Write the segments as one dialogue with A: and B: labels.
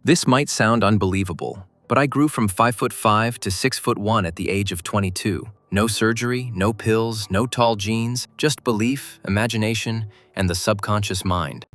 A: This might sound unbelievable, but I grew from 5'5" to 6'1" at the age of 22. No surgery, no pills, no tall genes, just belief, imagination, and the subconscious mind.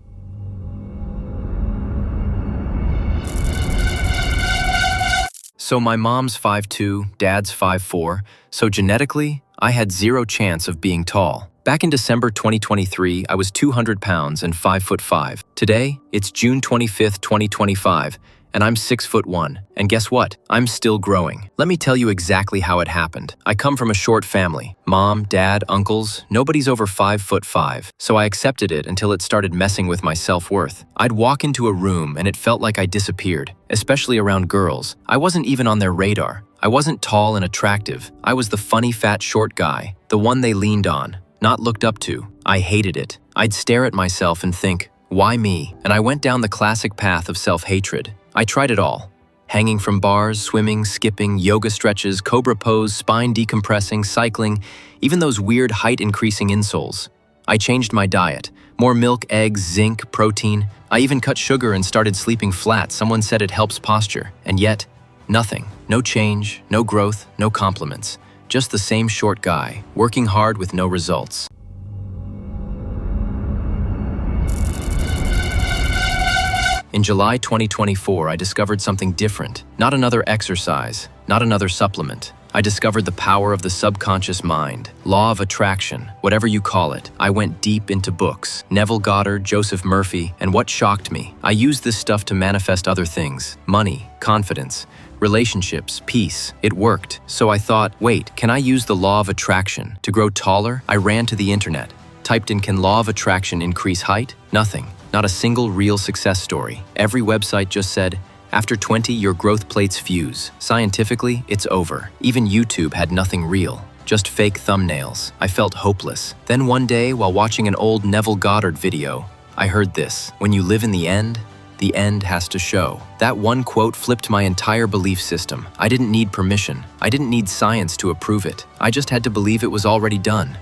A: So my mom's 5'2", dad's 5'4", so genetically, I had zero chance of being tall. Back in December 2023, I was 200 pounds and 5'5". Today, it's June 25th, 2025, and I'm 6'1". And guess what? I'm still growing. Let me tell you exactly how it happened. I come from a short family. Mom, dad, uncles, nobody's over 5'5". So I accepted it until it started messing with my self-worth. I'd walk into a room and it felt like I disappeared, especially around girls. I wasn't even on their radar. I wasn't tall and attractive. I was the funny, fat, short guy, the one they leaned on, not looked up to. I hated it. I'd stare at myself and think, why me? And I went down the classic path of self-hatred. I tried it all. Hanging from bars, swimming, skipping, yoga stretches, cobra pose, spine decompressing, cycling, even those weird height-increasing insoles. I changed my diet. More milk, eggs, zinc, protein. I even cut sugar and started sleeping flat. Someone said it helps posture. And yet, nothing. No change, no growth, no compliments. Just the same short guy, working hard with no results. In July 2024, I discovered something different. Not another exercise, not another supplement. I discovered the power of the subconscious mind, law of attraction, whatever you call it. I went deep into books, Neville Goddard, Joseph Murphy, and what shocked me, I used this stuff to manifest other things: money, confidence, relationships, peace. It worked. So I thought, wait, can I use the law of attraction to grow taller? I ran to the internet, typed in, can law of attraction increase height? Nothing. Not a single real success story. Every website just said, after 20, your growth plates fuse. Scientifically, it's over. Even YouTube had nothing real, just fake thumbnails. I felt hopeless. Then one day, while watching an old Neville Goddard video, I heard this: when you live in the end has to show. That one quote flipped my entire belief system. I didn't need permission. I didn't need science to approve it. I just had to believe it was already done.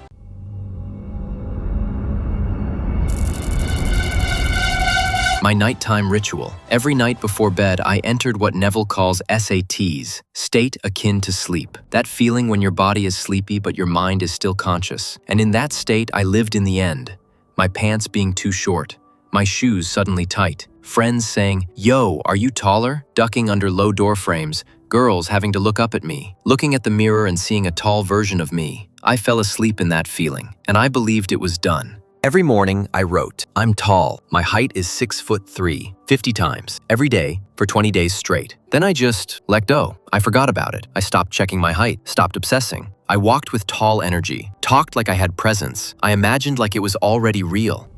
A: My nighttime ritual. Every night before bed, I entered what Neville calls SATs, state akin to sleep. That feeling when your body is sleepy but your mind is still conscious. And in that state, I lived in the end. My pants being too short, my shoes suddenly tight, friends saying, yo, are you taller? Ducking under low door frames, girls having to look up at me, looking at the mirror and seeing a tall version of me. I fell asleep in that feeling, and I believed it was done. Every morning, I wrote, I'm tall, my height is 6'3", 50 times, every day, for 20 days straight. Then I just let go. I forgot about it. I stopped checking my height, stopped obsessing. I walked with tall energy, talked like I had presence. I imagined like it was already real.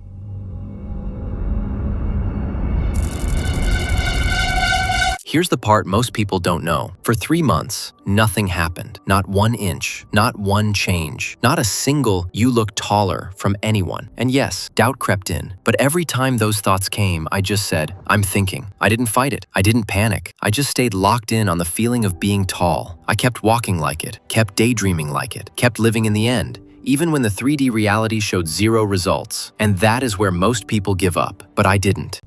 A: Here's the part most people don't know. For 3 months, nothing happened. Not 1 inch, not one change, not a single "you look taller" from anyone. And yes, doubt crept in. But every time those thoughts came, I just said, I'm thinking. I didn't fight it. I didn't panic. I just stayed locked in on the feeling of being tall. I kept walking like it, kept daydreaming like it, kept living in the end, even when the 3D reality showed zero results. And that is where most people give up. But I didn't.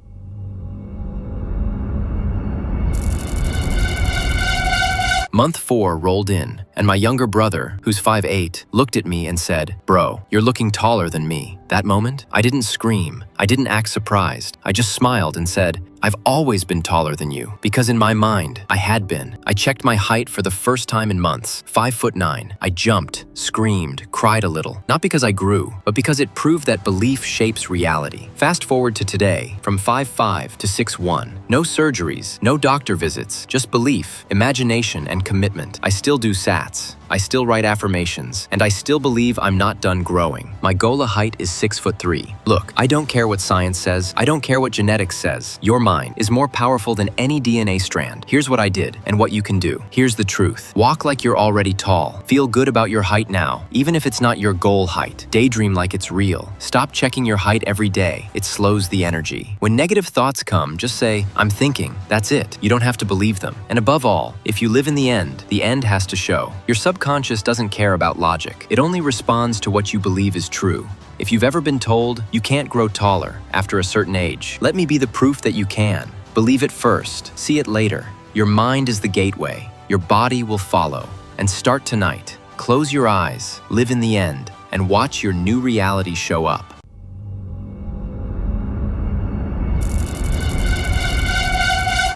A: Month 4 rolled in, and my younger brother, who's 5'8", looked at me and said, bro, you're looking taller than me. That moment, I didn't scream. I didn't act surprised. I just smiled and said, I've always been taller than you. Because in my mind, I had been. I checked my height for the first time in months, 5'9". I jumped, screamed, cried a little. Not because I grew, but because it proved that belief shapes reality. Fast forward to today, from 5'5" to 6'1". No surgeries, no doctor visits, just belief, imagination, and commitment. I still do SATs. I still write affirmations, and I still believe I'm not done growing. My goal of height is 6'3". Look, I don't care what science says. I don't care what genetics says. Your mind is more powerful than any DNA strand. Here's what I did and what you can do. Here's the truth. Walk like you're already tall. Feel good about your height now, even if it's not your goal height. Daydream like it's real. Stop checking your height every day. It slows the energy. When negative thoughts come, just say, I'm thinking. That's it. You don't have to believe them. And above all, if you live in the end has to show. Your subconscious doesn't care about logic. It only responds to what you believe is true. If you've ever been told you can't grow taller after a certain age, let me be the proof that you can. Believe it first, see it later. Your mind is the gateway. Your body will follow. And start tonight. Close your eyes, live in the end, and watch your new reality show up.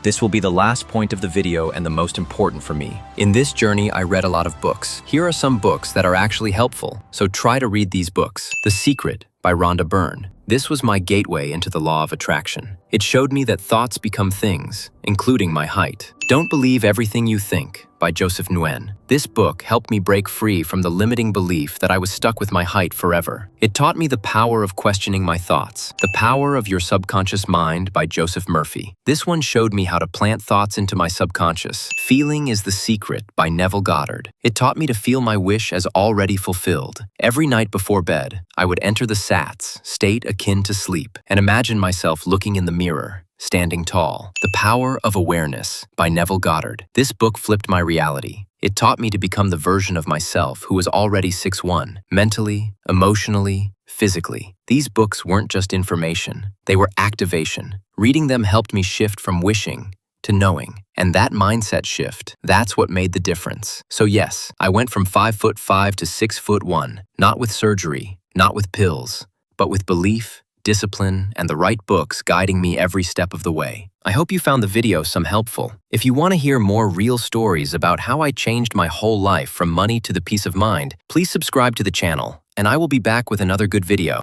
A: This will be the last point of the video and the most important for me. In this journey, I read a lot of books. Here are some books that are actually helpful, so try to read these books. The Secret by Rhonda Byrne. This was my gateway into the law of attraction. It showed me that thoughts become things, including my height. Don't Believe Everything You Think by Joseph Nguyen. This book helped me break free from the limiting belief that I was stuck with my height forever. It taught me the power of questioning my thoughts. The Power of Your Subconscious Mind by Joseph Murphy. This one showed me how to plant thoughts into my subconscious. Feeling is the Secret by Neville Goddard. It taught me to feel my wish as already fulfilled. Every night before bed, I would enter the SATS, state akin to sleep, and imagine myself looking in the mirror, standing tall. The Power of Awareness by Neville Goddard. This book flipped my reality. It taught me to become the version of myself who was already 6'1", mentally, emotionally, physically. These books weren't just information, they were activation. Reading them helped me shift from wishing to knowing. And that mindset shift, that's what made the difference. So yes, I went from 5'5" to 6'1", not with surgery, not with pills, but with belief, discipline, and the right books guiding me every step of the way. I hope you found the video some helpful. If you want to hear more real stories about how I changed my whole life from money to the peace of mind, please subscribe to the channel, and I will be back with another good video.